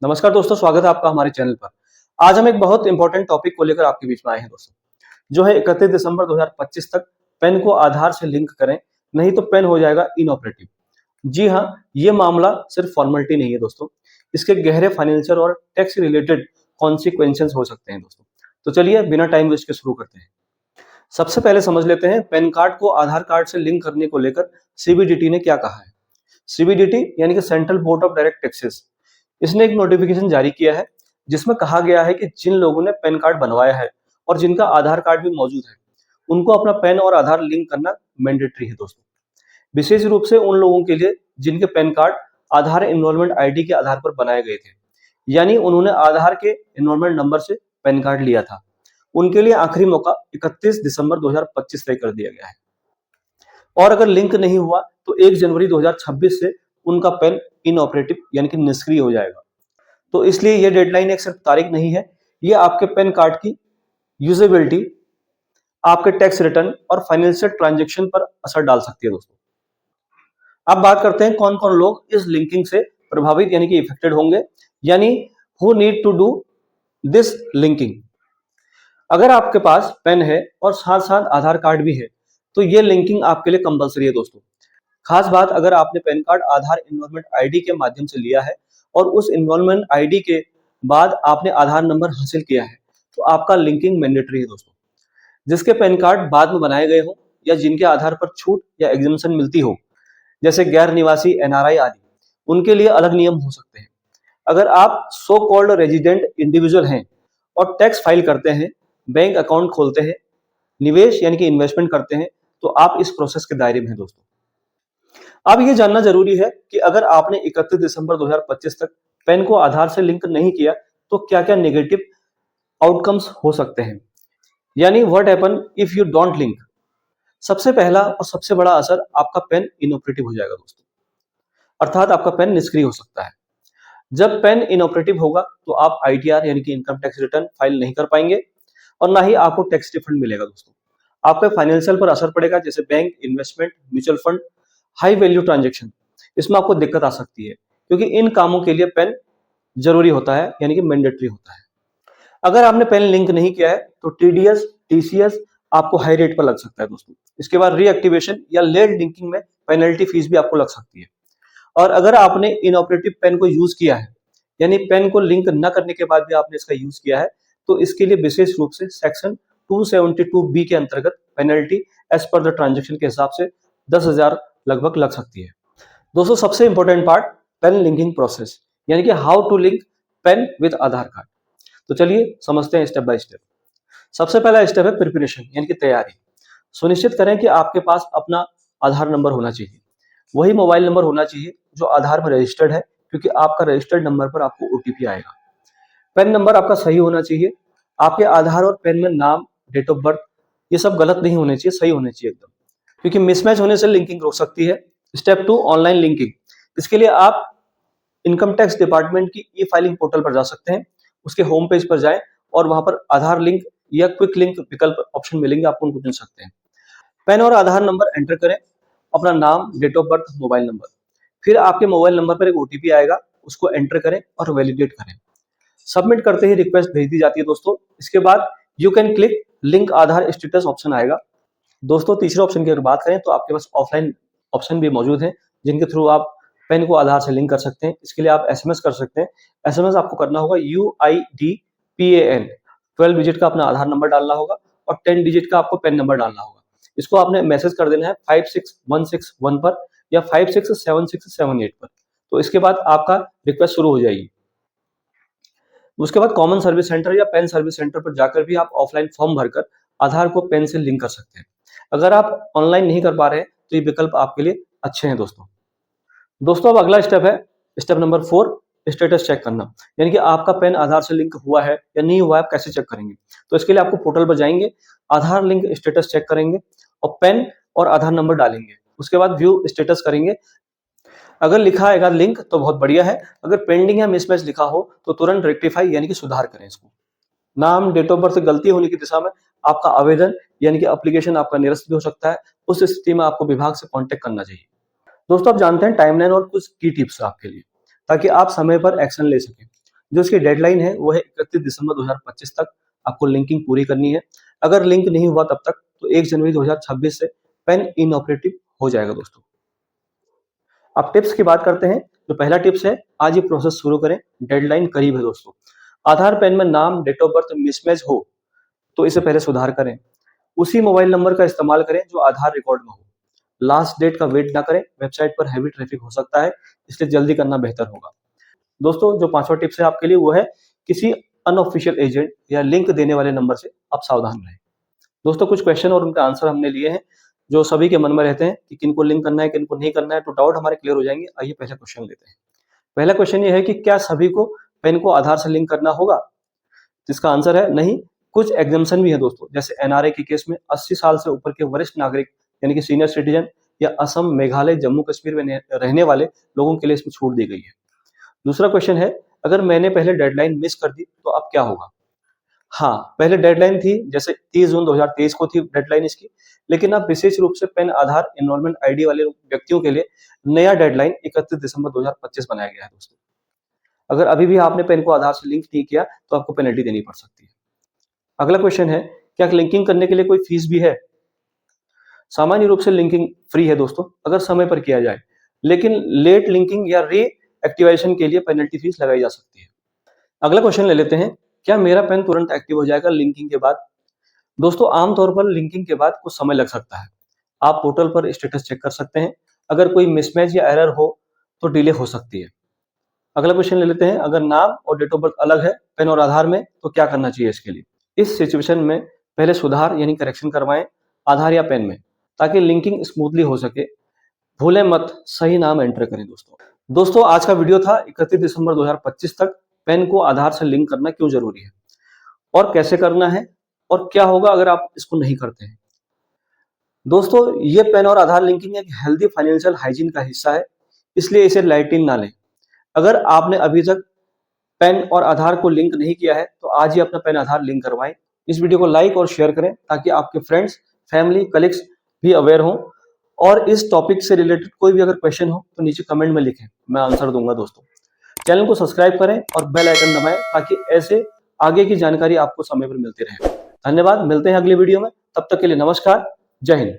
नमस्कार दोस्तों, स्वागत है आपका हमारे चैनल पर। आज हम एक बहुत इंपॉर्टेंट टॉपिक को लेकर आपके बीच में आए हैं दोस्तों, जो है 31 दिसंबर 2025 तक पेन को आधार से लिंक करें, नहीं तो पेन हो जाएगा इनऑपरेटिव। जी हाँ, ये मामला सिर्फ फॉर्मेलिटी नहीं है दोस्तों, इसके गहरे फाइनेंशियल और टैक्स रिलेटेड कॉन्सिक्वेंसेस हो सकते हैं दोस्तों। तो चलिए बिना टाइम वेस्ट के शुरू करते हैं। सबसे पहले समझ लेते हैं पैन कार्ड को आधार कार्ड से लिंक करने को लेकर सीबीडीटी ने क्या कहा है। सीबीडीटी यानी कि central board of direct taxes, इसने एक नोटिफिकेशन जारी किया है जिसमें कहा गया है कि जिन लोगों ने पैन कार्ड बनवाया है और जिनका आधार कार्ड भी मौजूद है, उनको अपना पैन और आधार लिंक करना मैंडेटरी है दोस्तों। विशेष रूप से उन लोगों के लिए जिनके पैन कार्ड आधार एनरोलमेंट आईडी के आधार पर बनाए गए थे, यानी उन्होंने आधार के एनरोलमेंट नंबर से पैन कार्ड लिया था, उनके लिए आखिरी मौका 31 दिसंबर 2025 तय कर दिया गया है। और अगर लिंक नहीं हुआ तो 1 जनवरी 2026 से उनका पेन इनऑपरेटिव यानी कि निष्क्रिय हो जाएगा। तो इसलिए ये डेडलाइन एक सिर्फ तारीख नहीं है, ये आपके पेन कार्ड की यूजेबिलिटी, आपके टैक्स रिटर्न और फाइनेंशियल ट्रांजैक्शन पर असर डाल सकती है दोस्तों। अब बात करते हैं कौन कौन लोग इस लिंकिंग से प्रभावित यानी कि इफेक्टेड होंगे, यानी who need to do this linking. अगर आपके पास पेन है और साथ साथ आधार कार्ड भी है, तो ये लिंकिंग आपके लिए कंपलसरी है दोस्तों। खास बात, अगर आपने पैन कार्ड आधार एनरोलमेंट आईडी के माध्यम से लिया है और उस एनरोलमेंट आईडी के बाद आपने आधार नंबर हासिल किया है, तो आपका लिंकिंग मैंडेटरी है दोस्तों। जिसके पैन कार्ड बाद में बनाए गए हो या जिनके आधार पर छूट या एग्जम्पशन मिलती हो, जैसे गैर निवासी एनआरआई आदि, उनके लिए अलग नियम हो सकते हैं। अगर आप सो कॉल्ड रेजिडेंट इंडिविजुअल हैं और टैक्स फाइल करते हैं, बैंक अकाउंट खोलते हैं, निवेश यानी कि इन्वेस्टमेंट करते हैं, तो आप इस प्रोसेस के दायरे में हैं दोस्तों। अब ये जानना जरूरी है कि अगर आपने 31 दिसंबर 2025 तक पैन को आधार से लिंक नहीं किया, तो क्या क्या नेगेटिव आउटकम्स हो सकते हैं, यानी what happen if you don't link. सबसे पहला और सबसे बड़ा असर, आपका पेन इनऑपरेटिव हो जाएगा दोस्तों, अर्थात आपका पेन निष्क्रिय हो सकता है। जब पेन इनऑपरेटिव होगा तो आप आईटीआर यानी कि इनकम टैक्स रिटर्न फाइल नहीं कर पाएंगे और ना ही आपको टैक्स रिफंड मिलेगा दोस्तों। आपके फाइनेंशियल पर असर पड़ेगा, जैसे bank, investment, mutual fund, high value transaction, इसमें आपको दिक्कत आ सकती है, क्योंकि इन कामों के लिए पेन जरूरी होता है यानी कि मैंडेटरी होता है। अगर आपने पेन लिंक नहीं किया है तो टीडीएस, टीसीएस आपको हाई रेट पर लग सकता है दोस्तों। इसके बाद रीएक्टिवेशन या लेट लिंकिंग में पेनल्टी फीस भी आपको लग सकती है। और अगर आपने इनऑपरेटिव पेन को यूज किया है, यानी पेन को लिंक न करने के बाद भी आपने इसका यूज किया है, तो इसके लिए विशेष रूप से सेक्शन 272 बी के अंतर्गत penalty as per the transaction के हिसाब से 10,000 लगभग लग सकती है दोस्तों। सबसे important part, PAN linking process, यानी कि how to link PAN with Aadhaar card. तो चलिए समझते हैं स्टेप बाय स्टेप। सबसे पहला स्टेप है प्रिपरेशन यानी कि तैयारी। सुनिश्चित करें कि आपके पास अपना आधार नंबर होना चाहिए, वही मोबाइल नंबर होना चाहिए जो आधार में रजिस्टर्ड है, क्योंकि आपका रजिस्टर्ड नंबर पर आपको ओटीपी आएगा। पेन नंबर आपका सही होना चाहिए। आपके आधार और पेन में नाम, डेट ऑफ बर्थ, ये सब गलत नहीं होने चाहिए, सही होने चाहिए एकदम, क्योंकि मिसमैच होने से लिंकिंग रोक सकती है। Step 2, online linking. इसके लिए आप इनकम टैक्स डिपार्टमेंट की ई फाइलिंग पोर्टल पर जा सकते हैं, उसके होम पेज पर जाएं और वहां पर आधार लिंक या क्विक लिंक विकल्प ऑप्शन मिलेंगे, आप उनको चुन सकते हैं। पेन और आधार नंबर एंटर करें, अपना नाम, date of birth, mobile number, फिर आपके मोबाइल नंबर पर एक ओटीपी आएगा, उसको एंटर करें और वैलिडेट करें। सबमिट करते ही रिक्वेस्ट भेज दी जाती है दोस्तों। इसके बाद you can click link Aadhaar status option आएगा दोस्तों। तीसरे ऑप्शन की अगर बात करें तो आपके पास ऑफलाइन ऑप्शन भी मौजूद है, जिनके थ्रू आप पेन को आधार से लिंक कर सकते हैं। इसके लिए आप एसएमएस कर सकते हैं। एसएमएस आपको करना होगा UIDPAN, 12 डिजिट का अपना आधार नंबर डालना होगा और 10 डिजिट का आपको पेन नंबर डालना होगा। इसको आपने मैसेज कर देना है 56161 पर या 567678 पर। तो इसके बाद आपका रिक्वेस्ट शुरू हो जाएगी। उसके बाद कॉमन सर्विस सेंटर या पेन सर्विस सेंटर पर जाकर भी आप ऑफलाइन फॉर्म भरकर आधार को पेन से लिंक कर सकते हैं। अगर आप ऑनलाइन नहीं कर पा रहे हैं तो ये विकल्प आपके लिए अच्छे हैं दोस्तों। अब अगला स्टेप है स्टेप नंबर 4, स्टेटस चेक करना, यानी कि आपका पेन आधार से लिंक हुआ है या नहीं हुआ है, आप कैसे चेक करेंगे। तो इसके लिए आपको पोर्टल पर जाएंगे, आधार लिंक स्टेटस चेक करेंगे और पेन और आधार नंबर डालेंगे। उसके बाद व्यू स्टेटस करेंगे। अगर लिखा आएगा लिंक तो बहुत बढ़िया है, अगर पेंडिंग या मिसमैच लिखा हो तो तुरंत रेक्टिफाई यानी कि सुधार करें इसको। नाम, डेट ऑफ बर्थ से गलती होने की दिशा में आपका आवेदन यानी कि एप्लीकेशन आपका निरस्त भी हो सकता है। उस स्थिति में आपको विभाग से कांटेक्ट करना चाहिए दोस्तों। आप जानते हैं टाइमलाइन और कुछ की टिप्स आपके लिए, ताकि आप समय पर एक्शन ले सकें। जो इसकी डेडलाइन है वो है 31 दिसंबर 2025 तक आपको लिंकिंग पूरी करनी है। अगर लिंक नहीं हुआ तब तक तो 1 जनवरी 2026 से पेन इनऑपरेटिव हो जाएगा दोस्तों। अब टिप्स की बात करते हैं। जो पहला टिप्स है, आज ये प्रोसेस शुरू करें, डेडलाइन करीब है दोस्तों। आधार पेन में नाम, डेट ऑफ बर्थ मिसमैच हो तो इसे पहले सुधार करें। उसी मोबाइल नंबर का इस्तेमाल करें जो आधार रिकॉर्ड में हो। लास्ट डेट का वेट ना करें, वेबसाइट पर हैवी ट्रैफिक हो सकता है, इसलिए जल्दी करना बेहतर होगा। दोस्तों जो पांचवा टिप्स है आपके लिए वो है, किसी अनऑफिशियल एजेंट या लिंक देने वाले नंबर से आप सावधान रहें। दोस्तों कुछ क्वेश्चन और उनका आंसर हमने लिए हैं जो सभी के मन में रहते हैं कि किनको लिंक करना है, किनको नहीं करना है, तो डाउट हमारे क्लियर हो जाएंगे। आइए पहले क्वेश्चन लेते हैं। पहला क्वेश्चन ये है कि क्या सभी को पेन को आधार से लिंक करना होगा? जिसका आंसर है नहीं। कुछ एग्जाम्पशन भी है दोस्तों, जैसे एनआरए के केस में 80 साल से ऊपर के वरिष्ठ नागरिक यानी कि सीनियर सिटीजन या असम, मेघालय, जम्मू कश्मीर में रहने वाले लोगों के लिए इसमें छूट दी गई है। दूसरा क्वेश्चन है, अगर मैंने पहले डेडलाइन मिस कर दी तो अब क्या होगा? हाँ, पहले डेडलाइन थी, जैसे 30 जून 2023 को थी डेडलाइन इसकी, लेकिन अब विशेष रूप से पेन आधार एनरोलमेंट आईडी वाले व्यक्तियों के लिए नया डेडलाइन 31 दिसंबर 2025 बनाया गया है दोस्तों। अगर अभी भी आपने पेन को आधार से लिंक नहीं किया तो आपको पेनल्टी देनी पड़ सकती है। अगला क्वेश्चन है, क्या लिंकिंग करने के लिए कोई फीस भी है? सामान्य रूप से लिंकिंग फ्री है दोस्तों, अगर समय पर किया जाए, लेकिन लेट लिंकिंग या री एक्टिवेशन के लिए पेनल्टी फीस लगाई जा सकती है। अगला क्वेश्चन ले लेते हैं, क्या मेरा पेन तुरंत एक्टिव हो जाएगा लिंकिंग के बाद? दोस्तों आमतौर पर लिंकिंग के बाद कुछ समय लग सकता है। आप पोर्टल पर स्टेटस चेक कर सकते हैं। अगर कोई मिसमैच या एरर हो तो डिले हो सकती है। अगला क्वेश्चन ले लेते हैं, अगर नाम और डेट ऑफ बर्थ अलग है पेन और आधार में तो क्या करना चाहिए इसके लिए? इस सिचुएशन में पहले सुधार यानी करेक्शन करवाएं आधार या पेन में, ताकि लिंकिंग स्मूथली हो सके। भूलें मत, सही नाम एंटर करें दोस्तों आज का वीडियो था 31 दिसंबर 2025 तक पेन को आधार से लिंक करना क्यों जरूरी है और कैसे करना है और क्या होगा अगर आप इसको नहीं करते हैं। दोस्तों ये पेन और आधार लिंकिंग एक हेल्दी फाइनेंशियल हाइजीन का हिस्सा है, इसलिए इसे लाइटली ना लें। अगर आपने अभी तक पेन और आधार को लिंक नहीं किया है तो आज ही अपना पेन आधार लिंक करवाएं। इस वीडियो को लाइक और शेयर करें ताकि आपके फ्रेंड्स, फैमिली, कलीग्स भी अवेयर हों। और इस टॉपिक से रिलेटेड कोई भी अगर क्वेश्चन हो तो नीचे कमेंट में लिखें, मैं आंसर दूंगा दोस्तों। चैनल को सब्सक्राइब करें और बेल आइकन दबाएं ताकि ऐसे आगे की जानकारी आपको समय पर मिलती रहे। धन्यवाद, मिलते हैं अगली वीडियो में, तब तक के लिए नमस्कार, जय हिंद।